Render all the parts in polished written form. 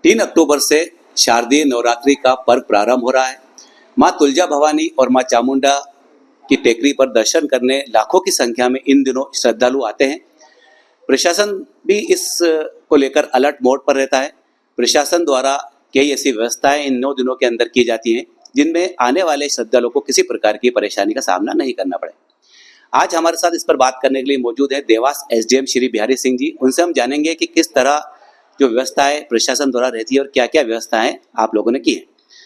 3 अक्टूबर से शारदीय नवरात्रि का पर्व प्रारंभ हो रहा है। माँ तुलजा भवानी और माँ चामुंडा की टेकरी पर दर्शन करने लाखों की संख्या में इन दिनों श्रद्धालु आते हैं। प्रशासन भी इस को लेकर अलर्ट मोड पर रहता है। प्रशासन द्वारा कई ऐसी व्यवस्थाएं इन 9 दिनों के अंदर की जाती हैं जिनमें आने वाले श्रद्धालुओं को किसी प्रकार की परेशानी का सामना नहीं करना पड़े। आज हमारे साथ इस पर बात करने के लिए मौजूद है देवास एसडीएम श्री बिहारी सिंह जी। उनसे हम जानेंगे कि किस तरह जो व्यवस्थाएं प्रशासन द्वारा रहती है और क्या क्या व्यवस्थाएं आप लोगों ने की है।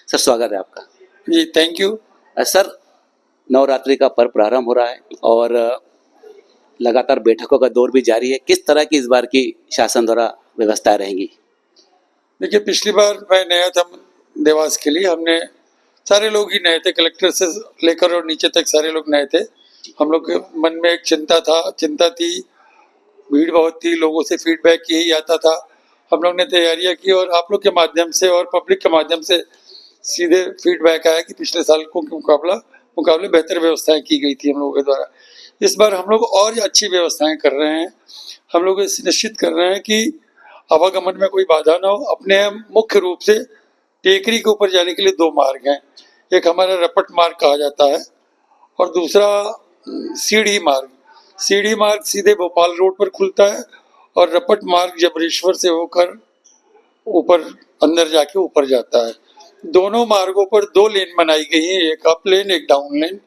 सर, स्वागत है आपका। जी, थैंक यू। सर, नवरात्रि का पर्व प्रारंभ हो रहा है और लगातार बैठकों का दौर भी जारी है। किस तरह की इस बार की शासन द्वारा व्यवस्थाएं रहेंगी? देखिए, पिछली बार मैं नया था देवास के लिए, हमने सारे लोग ही नए थे, कलेक्टर से लेकर और नीचे तक सारे लोग नए थे। हम लोग के मन में एक चिंता थी, भीड़ बहुत थी, लोगों से फीडबैक यही आता था। हम लोग ने तैयारियां की और आप लोग के माध्यम से और पब्लिक के माध्यम से सीधे फीडबैक आया कि पिछले साल को मुकाबले बेहतर व्यवस्थाएं की गई थी हम लोगों के द्वारा। इस बार हम लोग और अच्छी व्यवस्थाएं कर रहे हैं। हम लोग सुनिश्चित कर रहे हैं कि आवागमन में कोई बाधा ना हो। अपने मुख्य रूप से टेकरी के ऊपर जाने के लिए 2 मार्ग हैं। एक हमारा रपट मार्ग कहा जाता है और दूसरा सीढ़ी मार्ग सीधे भोपाल रोड पर खुलता है और रपट मार्ग जबरेश्वर से होकर ऊपर अंदर जाके ऊपर जाता है। दोनों मार्गों पर 2 लेन बनाई गई हैं, एक अप लेन एक डाउन लेन।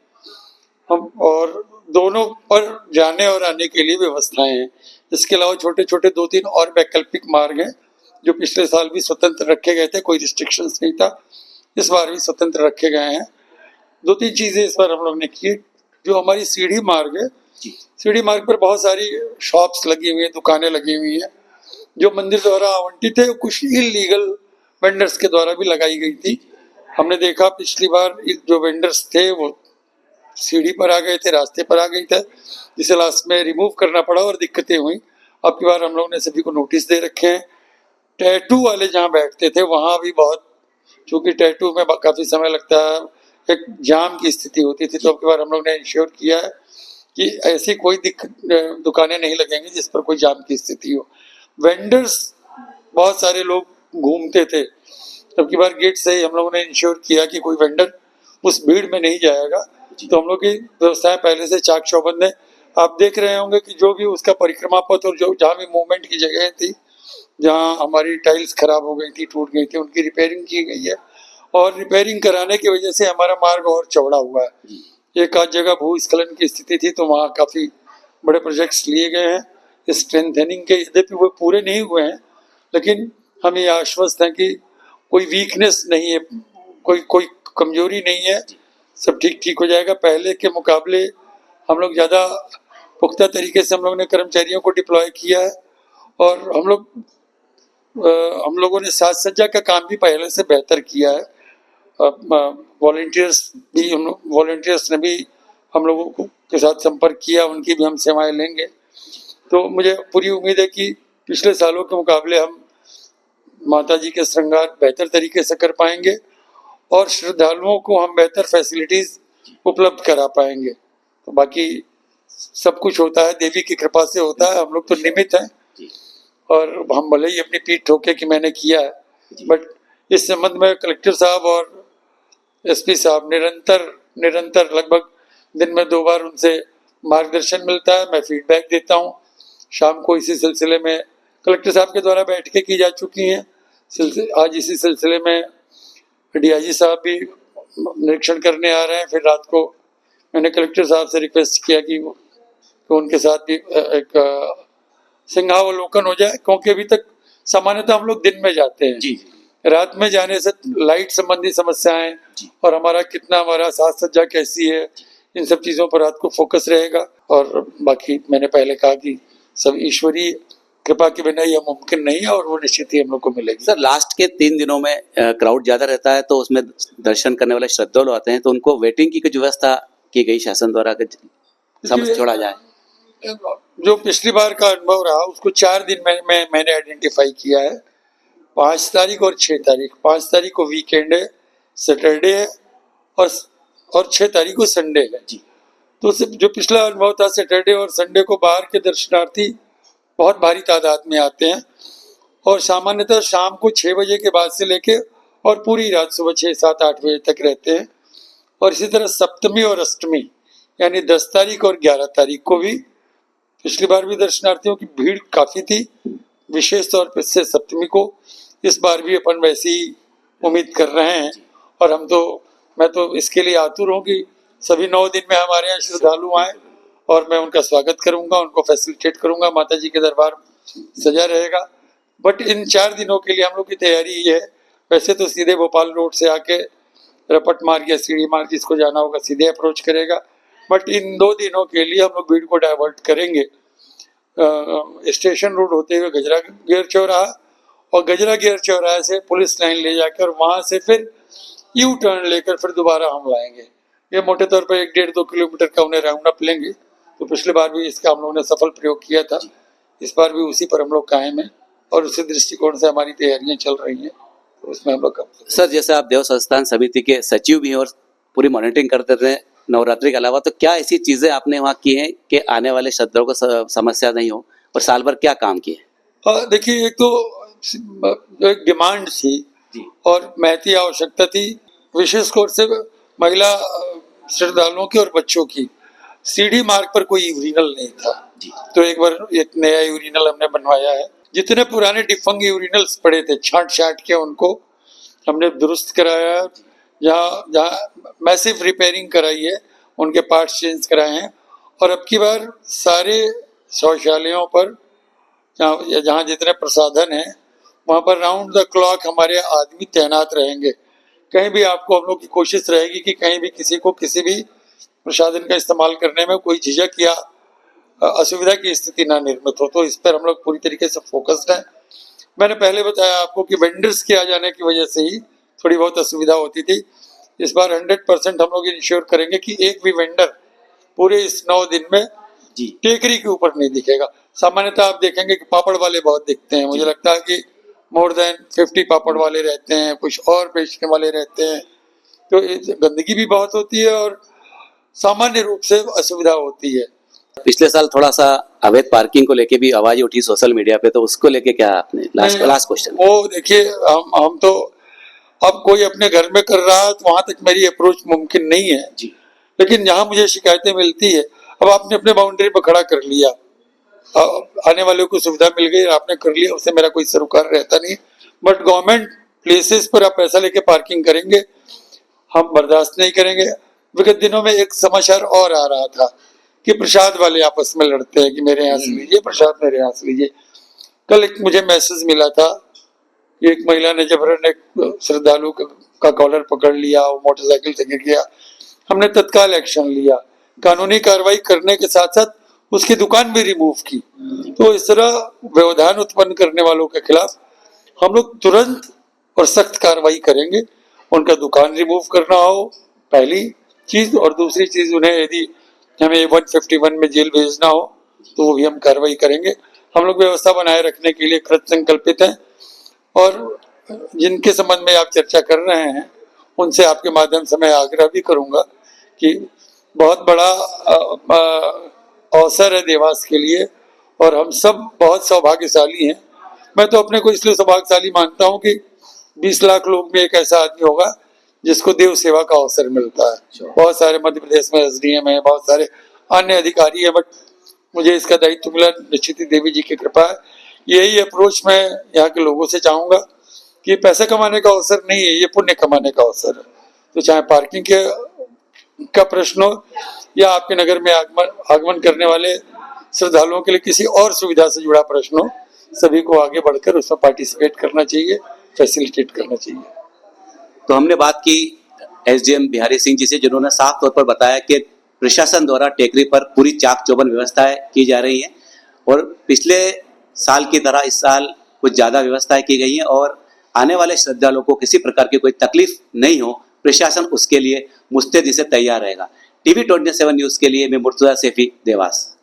हम और दोनों पर जाने और आने के लिए व्यवस्थाएं हैं। इसके अलावा छोटे छोटे 2-3 और वैकल्पिक मार्ग हैं जो पिछले साल भी स्वतंत्र रखे गए थे, कोई रिस्ट्रिक्शंस नहीं था। इस बार भी स्वतंत्र रखे गए हैं। 2-3 चीजें इस बार हम लोग ने की। जो हमारी सीढ़ी मार्ग है, सीढ़ी मार्ग पर बहुत सारी शॉप्स लगी हुई है, दुकानें लगी हुई है जो मंदिर द्वारा आवंटित है, कुछ इलीगल वेंडर्स के द्वारा भी लगाई गई थी। हमने देखा पिछली बार जो वेंडर्स थे वो सीढ़ी पर आ गए थे, रास्ते पर आ गए थे, जिसे लास्ट में रिमूव करना पड़ा और दिक्कतें हुई। अब की बार हम लोग ने सभी को नोटिस दे रखे हैं। टैटू वाले जहाँ बैठते थे वहाँ भी बहुत, चूंकि टैटू में काफी समय लगता है, एक जाम की स्थिति होती थी, तो अब की बार हम लोग ने इंश्योर किया है कि ऐसी कोई दुकानें नहीं लगेंगी जिस पर कोई जाम की स्थिति हो। वेंडर्स बहुत सारे लोग घूमते थे, अब की बार गेट से ही हम लोगों ने इंश्योर किया कि कोई वेंडर उस भीड़ में नहीं जाएगा। तो हम लोग की व्यवस्थाएं पहले से चाक चौबंद है। आप देख रहे होंगे कि जो भी उसका परिक्रमा पथ और जो जहाँ भी मूवमेंट की जगह थी, जहाँ हमारी टाइल्स खराब हो गई थी, टूट गई थी, उनकी रिपेयरिंग की गई है और रिपेयरिंग कराने की वजह से हमारा मार्ग और चौड़ा हुआ है। एक आध जगह भूस्खलन की स्थिति थी तो वहाँ काफी बड़े प्रोजेक्ट्स लिए गए हैं स्ट्रेंथनिंग के। यद्यपि वो पूरे नहीं हुए हैं, लेकिन हम ये आश्वस्त हैं कि कोई वीकनेस नहीं है, कोई कमजोरी नहीं है, सब ठीक हो जाएगा। पहले के मुकाबले हम लोग ज़्यादा पुख्ता तरीके से हम लोगों ने कर्मचारियों को डिप्लॉय किया है और हम लोगों ने साज सज्जा का काम भी पहले से बेहतर किया है। वॉलंटियर्स ने भी हम लोगों के साथ संपर्क किया, उनकी भी हम सेवाएं लेंगे। तो मुझे पूरी उम्मीद है कि पिछले सालों के मुकाबले हम माता जी के श्रृंगार बेहतर तरीके से कर पाएंगे और श्रद्धालुओं को हम बेहतर फैसिलिटीज उपलब्ध करा पाएंगे। तो बाकी सब कुछ होता है देवी की कृपा से होता है। हम लोग तो निमित्त हैं और हम भले ही अपनी पीठ ठोके कि मैंने किया है, बट इस संबंध में कलेक्टर साहब और एसपी साहब निरंतर लगभग दिन में 2 बार उनसे मार्गदर्शन मिलता है, मैं फीडबैक देता हूँ। शाम को इसी सिलसिले में कलेक्टर साहब के द्वारा बैठकें की जा चुकी हैं। आज इसी सिलसिले में डीआईजी साहब भी निरीक्षण करने आ रहे हैं। फिर रात को मैंने कलेक्टर साहब से रिक्वेस्ट किया कि उनके साथ भी एक सिंहावलोकन हो जाए, क्योंकि अभी तक सामान्यतः हम लोग दिन में जाते हैं जी। रात में जाने से लाइट संबंधी समस्याएं और हमारा साज सज्जा कैसी है, इन सब चीजों पर रात को फोकस रहेगा। और बाकी मैंने पहले कहा कि सब ईश्वरीय कृपा के बिना यह मुमकिन नहीं है और वो निश्चित ही हम लोग को मिलेगी। सर, लास्ट के 3 दिनों में क्राउड ज्यादा रहता है तो उसमें दर्शन करने वाले श्रद्धालु आते हैं, तो उनको वेटिंग की कुछ व्यवस्था की गई शासन द्वारा समझ छोड़ा जाए? जो पिछली बार का अनुभव रहा उसको 4 दिन मैंने आइडेंटिफाई किया है। 5 तारीख और 6 तारीख। 5 तारीख को वीकेंड है, सैटरडे है और 6 तारीख को संडे है जी। तो जो पिछला अनुभव था, सैटरडे और संडे को बाहर के दर्शनार्थी बहुत भारी तादाद में आते हैं और सामान्यतः शाम को 6 बजे के बाद से लेके और पूरी रात सुबह 6, 7, 8 बजे तक रहते हैं। और इसी तरह सप्तमी और अष्टमी यानी 10 तारीख और 11 तारीख को भी पिछली बार भी दर्शनार्थियों की भीड़ काफी थी, विशेष तौर पर से सप्तमी को। इस बार भी अपन वैसी उम्मीद कर रहे हैं और मैं तो इसके लिए आतुर हूँ कि सभी 9 दिन में हमारे यहाँ श्रद्धालु आए और मैं उनका स्वागत करूंगा, उनको फैसिलिटेट करूंगा। माता जी के दरबार सजा रहेगा। बट इन 4 दिनों के लिए हम लोग की तैयारी ये है, वैसे तो सीधे भोपाल रोड से आके रपट मार्ग या सीढ़ी मार्ग जिसको जाना होगा सीधे अप्रोच करेगा। बट इन 2 दिनों के लिए हम लोग भीड़ को डाइवर्ट करेंगे स्टेशन रोड होते हुए गजरा गेर चौराहा और गजरा गेर चौराहे से पुलिस लाइन ले जाकर वहां से फिर यू टर्न लेकर फिर दोबारा हम लाएंगे। ये मोटे तौर पर 1-1.5-2 किलोमीटर का उन्हें राउंड अप लेंगे। तो पिछले बार भी इसका हम लोगों ने सफल प्रयोग किया था, इस बार भी उसी पर हम लोग कायम हैं और उसी दृष्टिकोण से हमारी तैयारियां चल रही हैं। तो उसमें हम लोग सर, जैसे आप देव संस्थान समिति के सचिव भी हैं और पूरी मॉनिटरिंग करते रहे नवरात्रि के अलावा, तो क्या ऐसी चीजें आपने वहाँ की हैं कि आने वाले श्रद्धालुओं को समस्या नहीं हो, और साल भर क्या काम किए? देखिए, एक तो एक डिमांड थी और महती आवश्यकता थी, विशेष तौर से महिला श्रद्धालुओं की और बच्चों की। सीढ़ी मार्ग पर कोई यूरिनल नहीं था, तो एक बार एक नया यूरिनल हमने बनवाया है। जितने पुराने डिफंग यूरिनल्स पड़े थे छांट के उनको हमने दुरुस्त कराया, जहाँ मैसिव रिपेयरिंग कराई है, उनके पार्ट्स चेंज कराए हैं। और अब की बार सारे शौचालयों पर जहाँ जितने प्रसाधन हैं वहाँ पर राउंड द क्लॉक हमारे आदमी तैनात रहेंगे। कहीं भी आपको हम लोग की कोशिश रहेगी कि कहीं भी किसी को किसी भी प्रसाधन का इस्तेमाल करने में कोई झिझक या असुविधा की स्थिति ना निर्मित हो। तो इस पर हम लोग पूरी तरीके से फोकस्ड हैं। मैंने पहले बताया आपको कि वेंडर्स के आ जाने की वजह से ही थोड़ी बहुत असुविधा होती थी। इस बार 100% हम लोग इंश्योर करेंगे कि एक भी वेंडर पूरे इस 9 दिन में टेकरी के ऊपर नहीं दिखेगा। सामान्यतः आप देखेंगे कि पापड़ वाले बहुत दिखते हैं, मुझे लगता है कि मोर देन 50 पापड़ वाले रहते हैं, कुछ और बेचने वाले रहते हैं। तो गंदगी भी बहुत होती है और सामान्य रूप से असुविधा होती है। पिछले साल थोड़ा सा अवैध पार्किंग को लेके भी आवाज उठी सोशल मीडिया पे, तो उसको लेके क्या आपने लास्ट क्वेश्चन? वो देखिए, हम तो अब कोई अपने घर में कर रहा है तो वहां तक मेरी अप्रोच मुमकिन नहीं है जी। लेकिन जहां मुझे शिकायतें मिलती है, अब आपने अपने बाउंड्री पर खड़ा कर लिया, आने वालों को सुविधा मिल गई, आपने कर लिया, उससे मेरा कोई सरोकार रहता नहीं। बट गवर्नमेंट प्लेसेस पर आप पैसा लेके पार्किंग करेंगे, हम बर्दाश्त नहीं करेंगे। विगत दिनों में एक समाचार और आ रहा था कि प्रसाद वाले आपस में लड़ते हैं कि मेरे यहाँ से लीजिए प्रसाद, मेरे यहाँ से लीजिए। कल एक मुझे मैसेज मिला था, एक महिला ने जबरन एक श्रद्धालु का कॉलर पकड़ लिया, वो मोटरसाइकिल से गिर गया। हमने तत्काल एक्शन लिया, कानूनी कार्रवाई करने के साथ साथ उसकी दुकान भी रिमूव की। तो इस तरह व्यवधान उत्पन्न करने वालों के खिलाफ हम लोग तुरंत और सख्त कार्रवाई करेंगे। उनका दुकान रिमूव करना हो पहली चीज, और दूसरी चीज उन्हें यदि हमें 151 में जेल भेजना हो तो वो भी हम कार्रवाई करेंगे। हम लोग व्यवस्था बनाए रखने के लिए कृत संकल्पित हैं और जिनके संबंध में आप चर्चा कर रहे हैं उनसे आपके माध्यम से मैं आग्रह भी करूंगा कि बहुत बड़ा अवसर है देवास के लिए और हम सब बहुत सौभाग्यशाली हैं। मैं तो अपने को इसलिए सौभाग्यशाली मानता हूं कि 20 लाख लोग में एक ऐसा आदमी होगा जिसको देव सेवा का अवसर मिलता है। बहुत सारे मध्य प्रदेश में SDM है, बहुत सारे अन्य अधिकारी है, बट मुझे इसका दायित्व मिला, निश्चित ही देवी जी की कृपा है। यही अप्रोच मैं यहाँ के लोगों से चाहूंगा कि पैसे कमाने का अवसर नहीं है, ये पुण्य कमाने का अवसर है। तो चाहे पार्किंग का प्रश्न हो या आपके नगर में आगमन करने वाले श्रद्धालुओं के लिए किसी और सुविधा से जुड़ा प्रश्न हो, सभी को आगे बढ़कर उसमें पार्टिसिपेट करना चाहिए, फैसिलिटेट करना चाहिए। तो हमने बात की SDM बिहारी सिंह जी से, जिन्होंने साफ तौर पर बताया कि प्रशासन द्वारा टेकरी पर पूरी चाक चौबंद व्यवस्थाएं की जा रही हैं और पिछले साल की तरह इस साल कुछ ज़्यादा व्यवस्थाएं की गई हैं और आने वाले श्रद्धालुओं को किसी प्रकार की कोई तकलीफ नहीं हो, प्रशासन उसके लिए मुस्तैदी से तैयार रहेगा। TV 27 न्यूज़ के लिए मैं मुर्तजा सैफी, देवास।